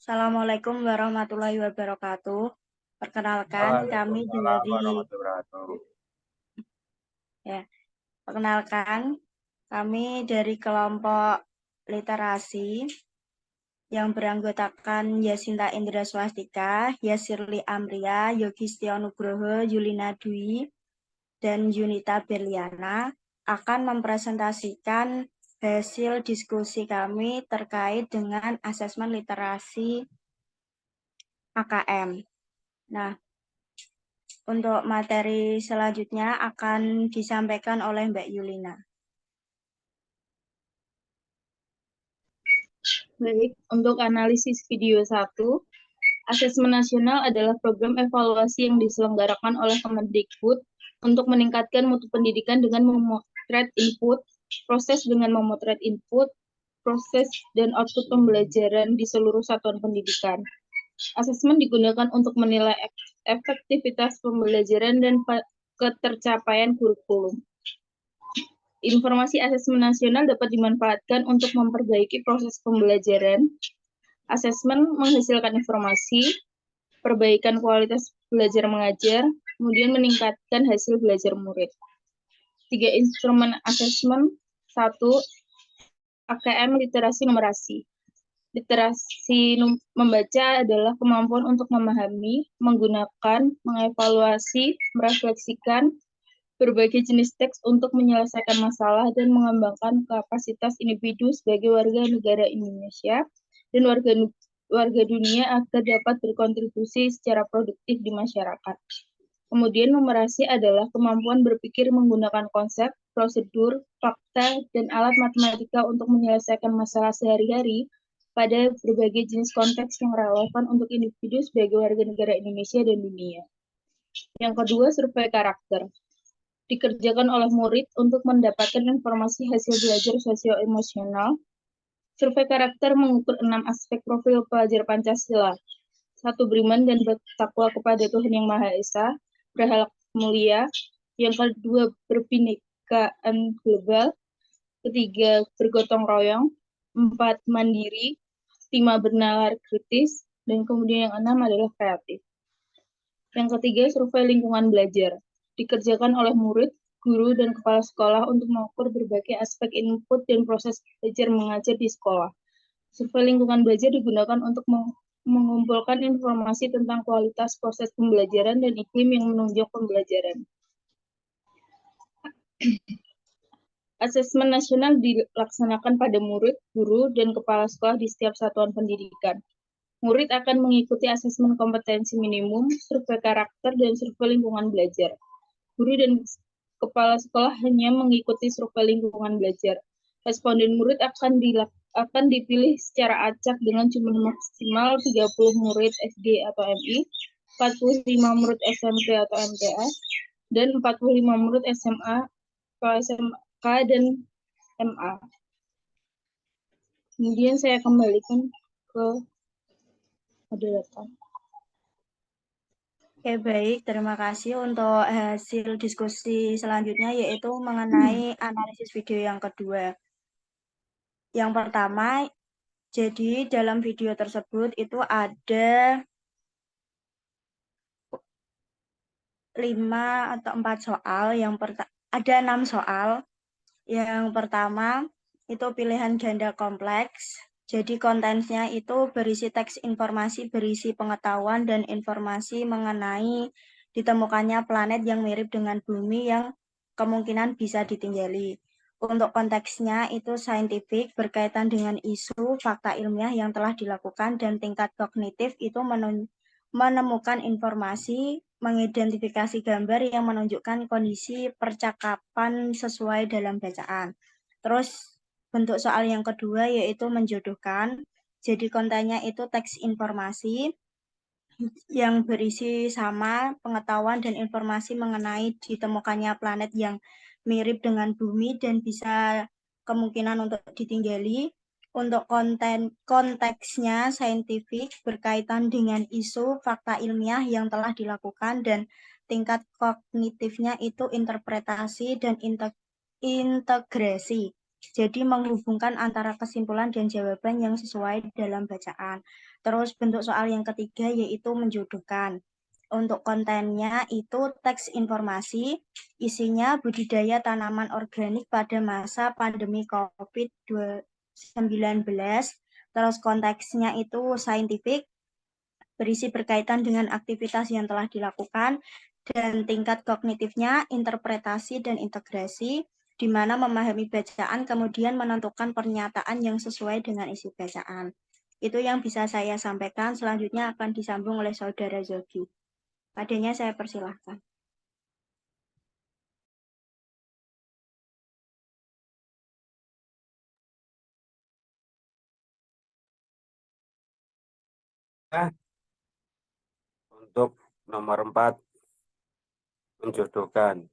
Assalamualaikum warahmatullahi wabarakatuh. Perkenalkan kami Waalaikumsalam dari warahmatullahi wabarakatuh. ya, perkenalkan kami dari kelompok literasi yang beranggotakan Yasinta Indra Swastika, Yasirli Amria, Yogi Setiawan Nugroho, Yulina Dwi, dan Yunita Berliana akan mempresentasikan hasil diskusi kami terkait dengan asesmen literasi AKM. Nah, untuk materi selanjutnya akan disampaikan oleh Mbak Yulina. Baik, untuk analisis video 1, Asesmen Nasional adalah program evaluasi yang diselenggarakan oleh Kemendikbud untuk meningkatkan mutu pendidikan dengan memotret input, proses dan output pembelajaran di seluruh satuan pendidikan. Asesmen digunakan untuk menilai efektivitas pembelajaran dan ketercapaian kurikulum. Informasi asesmen nasional dapat dimanfaatkan untuk memperbaiki proses pembelajaran. Asesmen menghasilkan informasi, perbaikan kualitas belajar mengajar, kemudian meningkatkan hasil belajar murid. 3 instrumen asesmen. 1. AKM literasi numerasi. Literasi membaca adalah kemampuan untuk memahami, menggunakan, mengevaluasi, merefleksikan berbagai jenis teks untuk menyelesaikan masalah dan mengembangkan kapasitas individu sebagai warga negara Indonesia dan warga dunia agar dapat berkontribusi secara produktif di masyarakat. Kemudian numerasi adalah kemampuan berpikir menggunakan konsep, prosedur, fakta, dan alat matematika untuk menyelesaikan masalah sehari-hari pada berbagai jenis konteks yang relevan untuk individu sebagai warga negara Indonesia dan dunia. Yang kedua, survei karakter. Dikerjakan oleh murid untuk mendapatkan informasi hasil belajar sosio-emosional. Survei karakter mengukur 6 aspek profil pelajar Pancasila. 1. Beriman dan bertakwa kepada Tuhan Yang Maha Esa, berakhlak mulia. Yang kedua, berbinekaan global. Ketiga, bergotong royong. 4. Mandiri. 5. Bernalar kritis. Dan kemudian yang 6 adalah kreatif. Yang ketiga, survei lingkungan belajar. Dikerjakan oleh murid, guru, dan kepala sekolah untuk mengukur berbagai aspek input dan proses belajar mengajar di sekolah. Survei lingkungan belajar digunakan untuk mengumpulkan informasi tentang kualitas proses pembelajaran dan iklim yang menunjang pembelajaran. Asesmen nasional dilaksanakan pada murid, guru, dan kepala sekolah di setiap satuan pendidikan. Murid akan mengikuti asesmen kompetensi minimum, survei karakter, dan survei lingkungan belajar. Guru dan kepala sekolah hanya mengikuti survei lingkungan belajar. Responden murid akan dipilih secara acak dengan jumlah maksimal 30 murid SD atau MI, 45 murid SMP atau MTA, dan 45 murid SMA atau SMK dan MA. Kemudian saya kembalikan ke moderator. Oke, baik. Terima kasih untuk hasil diskusi selanjutnya, yaitu mengenai analisis video yang kedua. Yang pertama, jadi dalam video tersebut itu ada 5 atau 4 soal. Ada 6 soal. Yang pertama, itu pilihan ganda kompleks. Jadi kontennya itu berisi teks informasi, berisi pengetahuan dan informasi mengenai ditemukannya planet yang mirip dengan bumi yang kemungkinan bisa ditinggali. Untuk konteksnya itu saintifik berkaitan dengan isu, fakta ilmiah yang telah dilakukan dan tingkat kognitif itu menemukan informasi, mengidentifikasi gambar yang menunjukkan kondisi percakapan sesuai dalam bacaan. Terus bentuk soal yang kedua yaitu menjodohkan. Jadi kontennya itu teks informasi yang berisi sama pengetahuan dan informasi mengenai ditemukannya planet yang mirip dengan bumi dan bisa kemungkinan untuk ditinggali. Untuk konteksnya saintifik berkaitan dengan isu fakta ilmiah yang telah dilakukan dan tingkat kognitifnya itu interpretasi dan integrasi. Jadi menghubungkan antara kesimpulan dan jawaban yang sesuai dalam bacaan. Terus bentuk soal yang ketiga yaitu menjodohkan. Untuk kontennya itu teks informasi, isinya budidaya tanaman organik pada masa pandemi COVID-19. Terus konteksnya itu saintifik, berisi berkaitan dengan aktivitas yang telah dilakukan, dan tingkat kognitifnya interpretasi dan integrasi, di mana memahami bacaan kemudian menentukan pernyataan yang sesuai dengan isi bacaan. Itu yang bisa saya sampaikan. Selanjutnya akan disambung oleh Saudara Zogi. Padanya saya persilahkan. Untuk nomor 4, menjodohkan.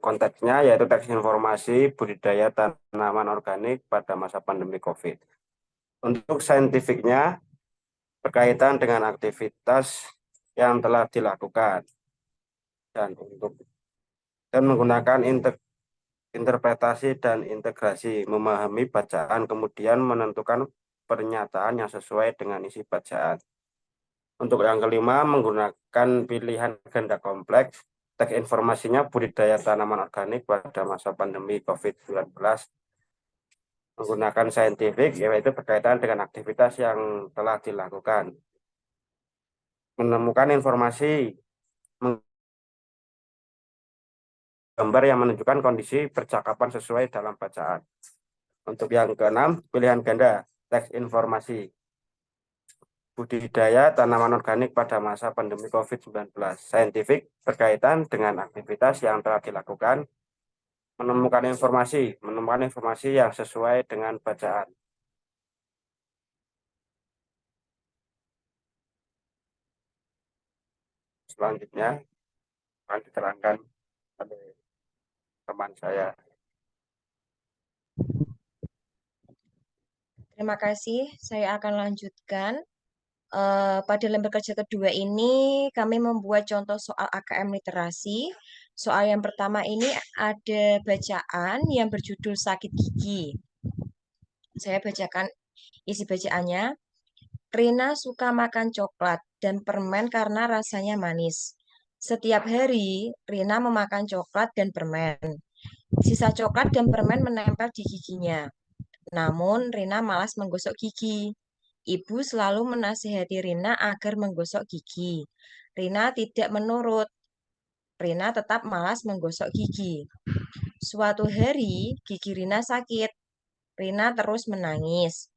Konteksnya yaitu teks informasi budidaya tanaman organik pada masa pandemi COVID. Untuk saintifiknya, berkaitan dengan aktivitas yang telah dilakukan dan menggunakan interpretasi dan integrasi, memahami bacaan, kemudian menentukan pernyataan yang sesuai dengan isi bacaan. Untuk yang kelima, menggunakan pilihan ganda kompleks. Teks informasinya budidaya tanaman organik pada masa pandemi COVID-19. Menggunakan saintifik, yaitu berkaitan dengan aktivitas yang telah dilakukan. Menemukan informasi, gambar yang menunjukkan kondisi percakapan sesuai dalam bacaan. Untuk yang keenam, pilihan ganda, teks informasi budidaya tanaman organik pada masa pandemi COVID-19. Saintifik berkaitan dengan aktivitas yang telah dilakukan, menemukan informasi yang sesuai dengan bacaan. Selanjutnya akan diterangkan oleh teman saya. Terima kasih. Saya akan lanjutkan. Pada lembar kerja kedua ini, kami membuat contoh soal AKM literasi. Soal yang pertama ini ada bacaan yang berjudul sakit gigi. Saya bacakan isi bacaannya. Rina suka makan coklat dan permen karena rasanya manis. Setiap hari, Rina memakan coklat dan permen. Sisa coklat dan permen menempel di giginya. Namun, Rina malas menggosok gigi. Ibu selalu menasihati Rina agar menggosok gigi. Rina tidak menurut. Rina tetap malas menggosok gigi. Suatu hari, gigi Rina sakit. Rina terus menangis.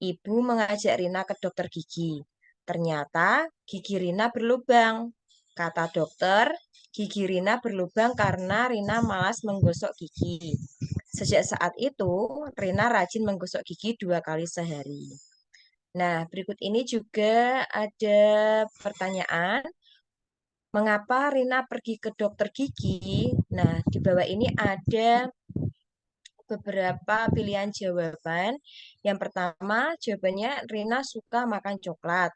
Ibu mengajak Rina ke dokter gigi. Ternyata gigi Rina berlubang. Kata dokter, gigi Rina berlubang karena Rina malas menggosok gigi. Sejak saat itu, Rina rajin menggosok gigi 2 kali sehari. Nah, berikut ini juga ada pertanyaan. Mengapa Rina pergi ke dokter gigi? Nah, di bawah ini ada beberapa pilihan jawaban. Yang pertama, jawabannya Rina suka makan coklat.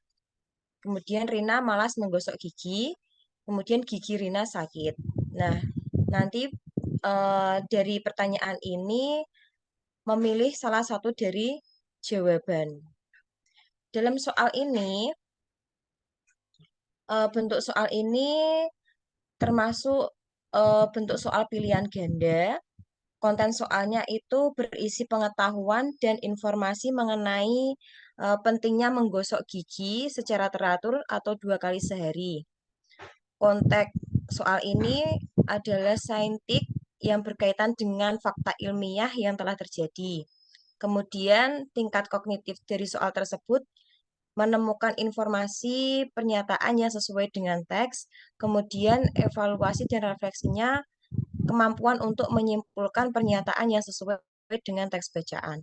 Kemudian Rina malas menggosok gigi. Kemudian gigi Rina sakit. Nah, nanti dari pertanyaan ini memilih salah satu dari jawaban. Dalam soal ini, bentuk soal ini termasuk bentuk soal pilihan ganda. Konten soalnya itu berisi pengetahuan dan informasi mengenai pentingnya menggosok gigi secara teratur atau 2 kali sehari. Konteks soal ini adalah saintik yang berkaitan dengan fakta ilmiah yang telah terjadi. Kemudian tingkat kognitif dari soal tersebut menemukan informasi pernyataan yang sesuai dengan teks, kemudian evaluasi dan refleksinya, kemampuan untuk menyimpulkan pernyataan yang sesuai dengan teks bacaan.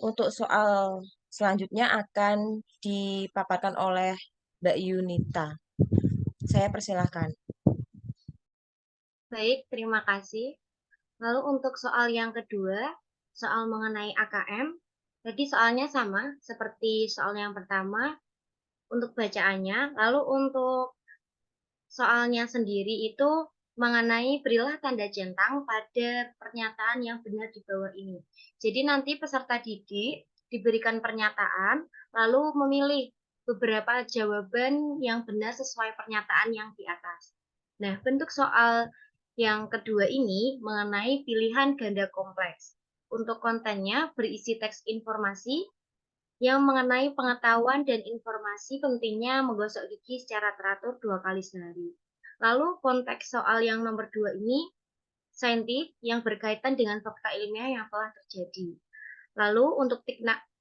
Untuk soal selanjutnya akan dipaparkan oleh Mbak Yunita. Saya persilahkan. Baik, terima kasih. Lalu untuk soal yang kedua, soal mengenai AKM, jadi soalnya sama seperti soal yang pertama untuk bacaannya. Lalu untuk soalnya sendiri itu mengenai berilah tanda centang pada pernyataan yang benar di bawah ini. Jadi nanti peserta didik diberikan pernyataan, lalu memilih beberapa jawaban yang benar sesuai pernyataan yang di atas. Nah, bentuk soal yang kedua ini mengenai pilihan ganda kompleks. Untuk kontennya berisi teks informasi yang mengenai pengetahuan dan informasi pentingnya menggosok gigi secara teratur 2 kali sehari. Lalu konteks soal yang nomor 2 ini saintif yang berkaitan dengan fakta ilmiah yang telah terjadi. Lalu untuk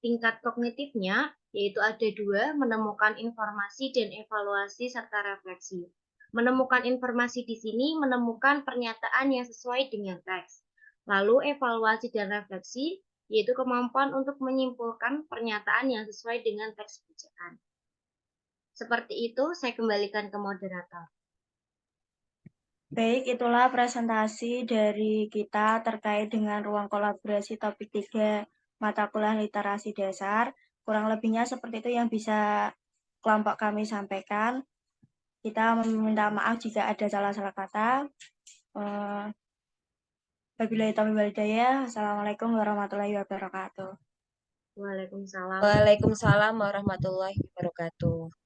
tingkat kognitifnya, yaitu ada 2, menemukan informasi dan evaluasi serta refleksi. Menemukan informasi di sini menemukan pernyataan yang sesuai dengan teks. Lalu evaluasi dan refleksi, yaitu kemampuan untuk menyimpulkan pernyataan yang sesuai dengan teks bacaan. Seperti itu, saya kembalikan ke moderator. Baik, itulah presentasi dari kita terkait dengan ruang kolaborasi topik 3 mata kuliah literasi dasar. Kurang lebihnya seperti itu yang bisa kelompok kami sampaikan. Kita meminta maaf jika ada salah-salah kata. Wabillahi taufiq wal hidayah. Assalamualaikum warahmatullahi wabarakatuh. Waalaikumsalam. Waalaikumsalam warahmatullahi wabarakatuh.